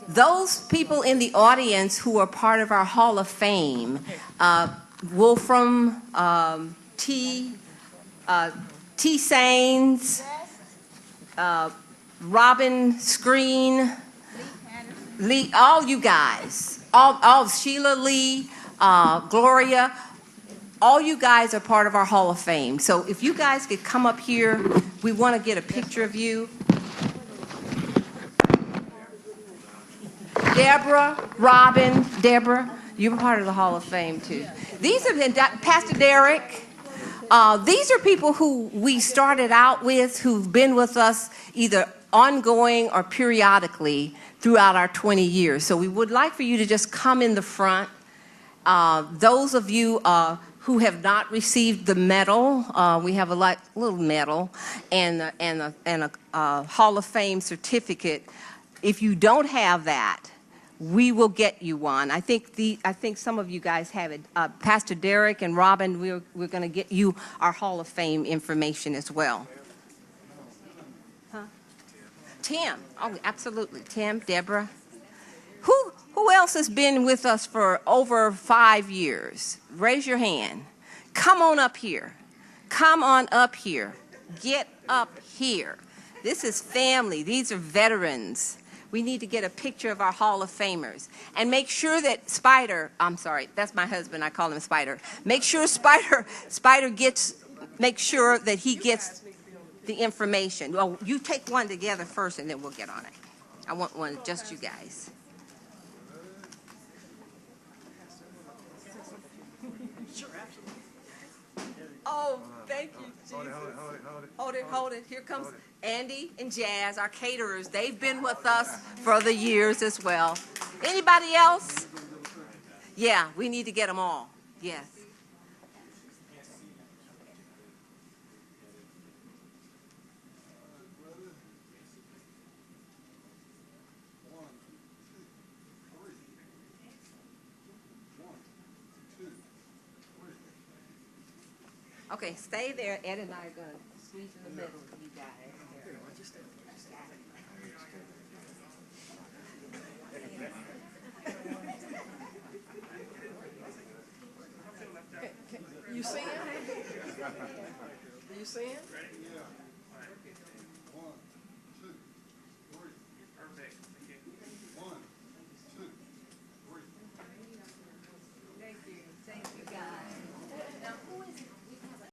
Those people in the audience who are part of our Hall of Fame, Wolfram, T. Sains, Robin Screen, Lee, all you guys, all Sheila Lee, Gloria, all you guys are part of our Hall of Fame. So if you guys could come up here, we want to get a picture of you. Deborah, Robin, Deborah, you're part of the Hall of Fame too. These have been Pastor Derek. These are people who we started out with, who've been with us either ongoing or periodically throughout our 20 years. So we would like for you to just come in the front. Those of you who have not received the medal, we have a little medal and a Hall of Fame certificate. If you don't have that, we will get you one. I think some of you guys have it. Pastor Derek and Robin, we're going to get you our Hall of Fame information as well. Huh? Tim. Oh, absolutely. Tim, Deborah. Who else has been with us for over 5 years? Raise your hand. Come on up here. Come on up here. Get up here. This is family. These are veterans. We need to get a picture of our Hall of Famers. And make sure that Spider, I'm sorry, that's my husband, I call him Spider. Make sure Spider gets, make sure that he gets the information. Well, you take one together first and then we'll get on it. I want one, just you guys. Oh, thank you, Jesus. Hold it. Here comes Andy and Jazz, our caterers. They've been with us for the years as well. Anybody else? Yeah, we need to get them all. Yes. Okay, stay there. Ed and I are going to squeeze in the middle of you guys. You seeing? You seeing? 1, 2, 3. Perfect.